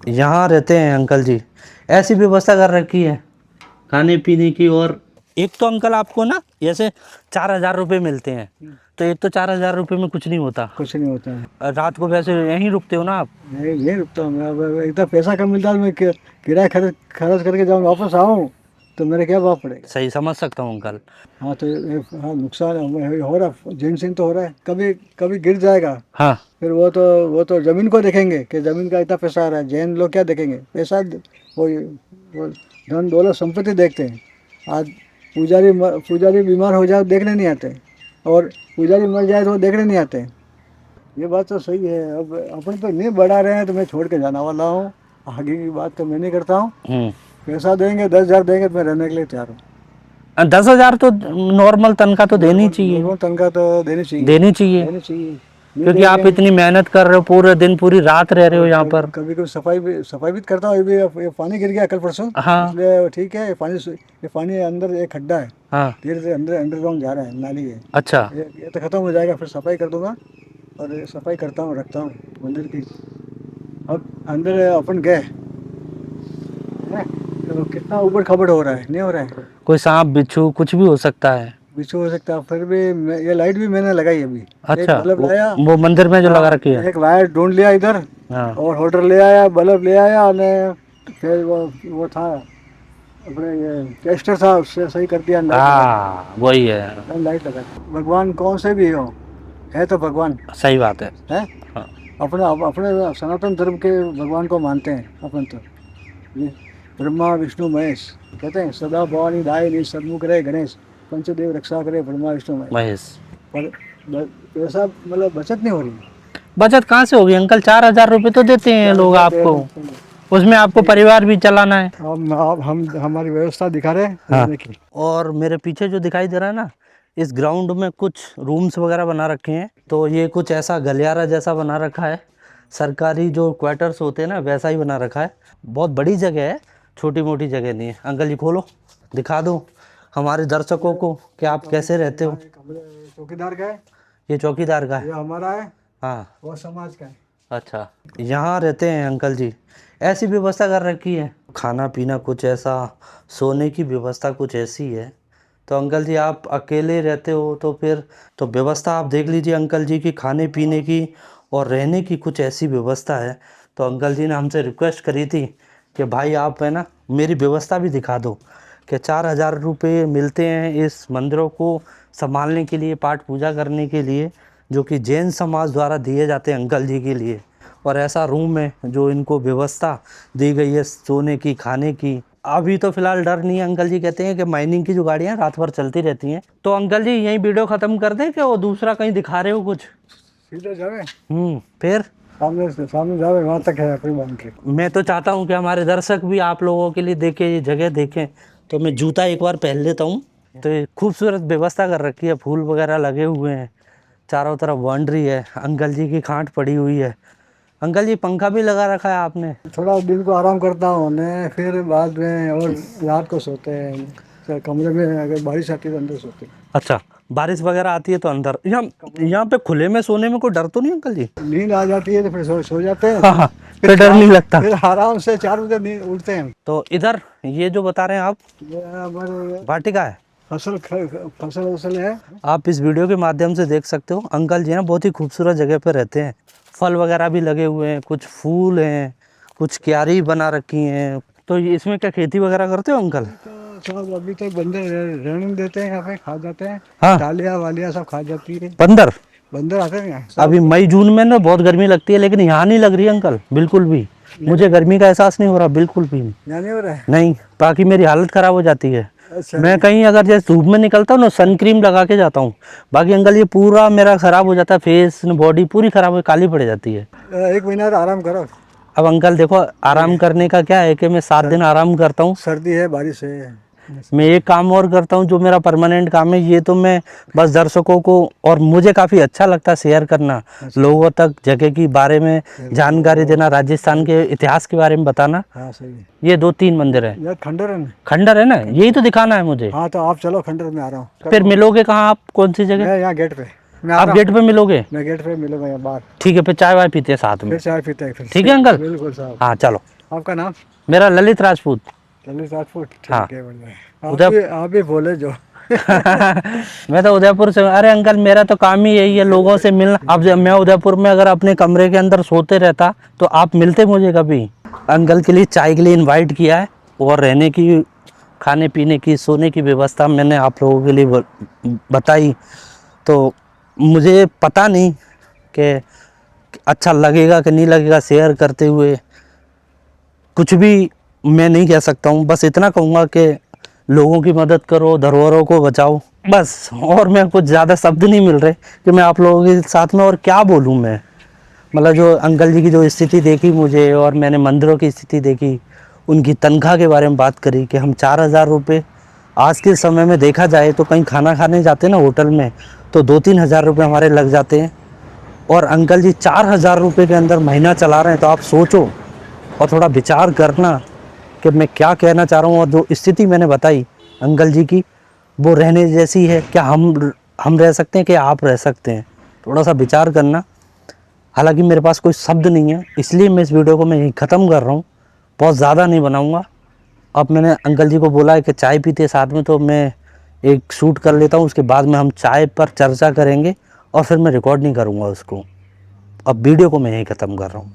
यहाँ रहते हैं अंकल जी, ऐसी व्यवस्था कर रखी है खाने पीने की। और एक तो अंकल आपको ना जैसे 4,000 रुपये मिलते हैं, तो एक तो 4,000 रुपये में कुछ नहीं होता। कुछ नहीं होता है। रात को वैसे यहीं रुकते हो ना आप? नहीं रुकता हूँ मैं। अब इतना पैसा कम मिलता है, मैं किराया खर्च करके जाऊँ वापस आऊँ तो मेरे क्या भाव पड़ेगा। सही समझ सकता हूँ अंकल। हाँ तो हाँ नुकसान हो रहा, जिन तो हो रहा है। कभी कभी गिर जाएगा, हाँ फिर वो तो ज़मीन को देखेंगे कि ज़मीन का इतना पैसा आ रहा है। जैन लोग क्या देखेंगे? पैसा, वो धन दौलत संपत्ति देखते हैं। आज पुजारी बीमार हो जाए देखने नहीं आते, और पुजारी मर जाए तो वो देखने नहीं आते। ये बात तो सही है। अब अपन तो नहीं बढ़ा रहे हैं तो मैं छोड़ के जाना वाला हूँ। आगे की बात तो मैं नहीं करता हूँ। पैसा देंगे 10,000 देंगे तो मैं रहने के लिए तैयार हूँ। 10,000 तो नॉर्मल तनख्वाह तो देनी चाहिए। नॉर्मल तनख्वाह तो देनी चाहिए। देनी चाहिए देनी चाहिए। क्योंकि आप इतनी मेहनत कर रहे हो, पूरे दिन पूरी रात रह रहे हो यहाँ पर। कभी कभी सफाई भी करता हूँ। ये पानी गिर गया कल परसों, हाँ इसलिए ठीक है। ये पानी अंदर एक खड्डा है, हाँ धीरे धीरे अंडरग्राउंड जा रहा है, नाली है। अच्छा। ये तो खत्म हो जाएगा, फिर सफाई कर दूंगा। और ये सफाई करता हूँ, रखता हूँ मंदिर की। अब अंदर अपन गए तो कितना ऊबड़ खाबड़ हो रहा है, नहीं हो रहा है? कोई सांप बिच्छू कुछ भी हो सकता है। बिच्छू हो सकता है। फिर भी ये लाइट भी मैंने लगाई अभी। एक अच्छा, बल्ब लाया। वो मंदिर में जो लगा हाँ, रखी है। एक वायर ढूंढ लिया इधर, हाँ और होल्डर ले आया, बल्ब ले आया, और फिर वो था अपने ये टेस्टर था, उससे सही कर दिया। हाँ वही है। लाइट लगा दी। भगवान कौन से भी हो, है तो भगवान सही बात है। है। हाँ। अपने सनातन धर्म के भगवान को मानते हैं अपन तो। ये ब्रह्मा विष्णु महेश कहते हैं, सदा भवानी दायिनी सन्मुख रहे गणेश, पंचदेव रक्षा करे ब्रह्मा विष्णु महेश। महेश पर पैसा मतलब बचत नहीं हो रही। बचत कहाँ से होगी अंकल? 4,000 रुपये तो देते हैं लोग आपको, उसमें आपको परिवार भी चलाना है। हम हमारी व्यवस्था दिखा रहे हैं हाँ। रहने की। और मेरे पीछे जो दिखाई दे रहा है ना, इस ग्राउंड में कुछ रूम्स वगैरह बना रखे हैं। तो ये कुछ ऐसा गलियारा जैसा बना रखा है, सरकारी जो क्वार्टर्स होते हैं ना वैसा ही बना रखा है। बहुत बड़ी जगह है, छोटी मोटी जगह नहीं है। अंकल जी खोलो, दिखा दो हमारे दर्शकों को कि आप कैसे रहते हो। चौकीदार का है, ये चौकीदार का है। ये हमारा है, हाँ वो समाज का है। अच्छा, यहाँ रहते हैं अंकल जी, ऐसी व्यवस्था कर रखी है। खाना पीना कुछ ऐसा, सोने की व्यवस्था कुछ ऐसी है। तो अंकल जी आप अकेले रहते हो तो फिर तो व्यवस्था आप देख लीजिए अंकल जी की, खाने पीने की और रहने की कुछ ऐसी व्यवस्था है। तो अंकल जी ने हमसे रिक्वेस्ट करी थी कि भाई आप है ना मेरी व्यवस्था भी दिखा दो, कि 4,000 रुपये मिलते हैं इस मंदिरों को संभालने के लिए, पाठ पूजा करने के लिए, जो कि जैन समाज द्वारा दिए जाते हैं अंकल जी के लिए। और ऐसा रूम है जो इनको व्यवस्था दी गई है सोने की, खाने की। अभी तो फिलहाल डर नहीं है। अंकल जी कहते हैं कि माइनिंग की जो गाड़ियाँ रात भर चलती रहती हैं। तो अंकल जी यही वीडियो ख़त्म कर दें कि वो दूसरा कहीं दिखा रहे हो कुछ? सीधे जावे, फिर सामने जावे, वहाँ तक है अपनी मान के। मैं तो चाहता हूँ कि हमारे दर्शक भी आप लोगों के लिए देखें, ये जगह देखें। तो मैं जूता एक बार पहन लेता हूँ। तो ये खूबसूरत व्यवस्था कर रखी है, फूल वगैरह लगे हुए हैं, चारों तरफ बाउंड्री है, अंकल जी की खाट पड़ी हुई है। अंकल जी पंखा भी लगा रखा है आपने? थोड़ा दिन को आराम करता हूँ ने, फिर बाद में, और रात को सोते हैं तो कमरे में। अगर बारिश आती है तो अंदर सोते हैं। अच्छा, बारिश वगैरह आती है तो अंदर। यहाँ पे खुले में सोने में कोई डर तो नहीं अंकल जी? नींद आ जाती है तो फिर सो जाते हैं। हाँ, फिर डर नहीं लगता। फिर आराम से 4 बजे नींद उठते हैं। तो इधर ये जो बता रहे हैं आप, ये हमारे वाटिका है, फसल है। आप इस वीडियो के माध्यम से देख सकते हो। अंकल जी ना बहुत ही खूबसूरत जगह पे रहते हैं, फल वगैरह भी लगे हुए हैं, कुछ फूल हैं, कुछ क्यारी बना रखी हैं। तो ये इसमें क्या खेती वगैरह करते हो अंकल? तो सब अभी तो बंदर रहने देते हैं, यहाँ पे खा जाते हैं। हाँ, डालियाँ वालियाँ सब खा जाती है। बंदर आते हैं यहाँ। अभी मई जून में ना बहुत गर्मी लगती है, लेकिन यहाँ नहीं लग रही अंकल बिल्कुल भी। मुझे गर्मी का एहसास नहीं हो रहा बिल्कुल भी। यहाँ नहीं हो रहा है। नहीं, बाकी मेरी हालत ख़राब हो जाती है। अच्छा, मैं कहीं अगर जैसे धूप में निकलता हूँ ना, सन क्रीम लगा के जाता हूँ। बाकी अंकल ये पूरा मेरा ख़राब हो जाता है, फेस बॉडी पूरी ख़राब हो, काली पड़ जाती है। 1 महीना तो आराम करो। अब अंकल देखो, आराम करने का क्या है कि मैं 7 दिन आराम करता हूँ। सर्दी है, बारिश है। मैं एक काम और करता हूँ जो मेरा परमानेंट काम है, ये तो मैं बस दर्शकों को, और मुझे काफ़ी अच्छा लगता है शेयर करना, लोगों तक जगह के बारे में जानकारी देना, राजस्थान के इतिहास के बारे में बताना। हाँ सही है। ये 2-3 मंदिर है। यार खंडर है ना। खंडर है ना, यही तो दिखाना है मुझे। हाँ तो आप चलो, खंडर में आ रहा हूँ। फिर मिलोगे कहाँ आप, कौन सी जगह? मैं यहाँ गेट पे। मैं आ आप रहा गेट पे मिलोगे? हूँ। मैं गेट पे मिलूंगा यहाँ बाहर, ठीक है, फिर चाय वाय पीते हैं साथ में। फिर चाय पीते हैं फिर। ठीक है अंकल? बिल्कुल साहब। हाँ चलो। आपका नाम? मेरा ललित राजपूत। ललित राजपूत, हाँ। ठीक है, बढ़िया। उदय आप भी बोले जो। मैं तो उदयपुर से हूँ। अरे अंकल मेरा तो काम ही यही है, लोगों से मिलना। अब जब मैं उदयपुर में अगर अपने कमरे के अंदर सोते रहता तो आप मिलते मुझे कभी? अंकल के लिए चाय के लिए इनवाइट किया है, और रहने की, खाने पीने की, सोने की व्यवस्था मैंने आप लोगों के लिए बताई। तो मुझे पता नहीं कि अच्छा लगेगा कि नहीं लगेगा शेयर करते हुए। कुछ भी मैं नहीं कह सकता हूँ, बस इतना कहूँगा कि लोगों की मदद करो, धरोहरों को बचाओ, बस। और मैं कुछ ज़्यादा शब्द नहीं मिल रहे कि मैं आप लोगों के साथ में और क्या बोलूँ मैं। मतलब जो अंकल जी की जो स्थिति देखी मुझे, और मैंने मंदिरों की स्थिति देखी, उनकी तनख्वाह के बारे में बात करी कि हम 4,000 रुपये, आज के समय में देखा जाए तो कहीं खाना खाने जाते हैं ना होटल में, तो 2-3 हज़ार रुपये हमारे लग जाते हैं, और अंकल जी 4,000 रुपये के अंदर महीना चला रहे हैं। तो आप सोचो और थोड़ा विचार करना कि मैं क्या कहना चाह रहा हूँ। और जो स्थिति मैंने बताई अंकल जी की, वो रहने जैसी है क्या? हम रह सकते हैं कि आप रह सकते हैं? थोड़ा सा विचार करना। हालांकि मेरे पास कोई शब्द नहीं है, इसलिए मैं इस वीडियो को मैं यहीं ख़त्म कर रहा हूँ, बहुत ज़्यादा नहीं बनाऊँगा। अब मैंने अंकल जी को बोला है कि चाय पीते साथ में, तो मैं एक शूट कर लेता हूँ, उसके बाद में हम चाय पर चर्चा करेंगे, और फिर मैं रिकॉर्ड नहीं करूँगा उसको। अब वीडियो को मैं यहीं ख़त्म कर रहा हूँ।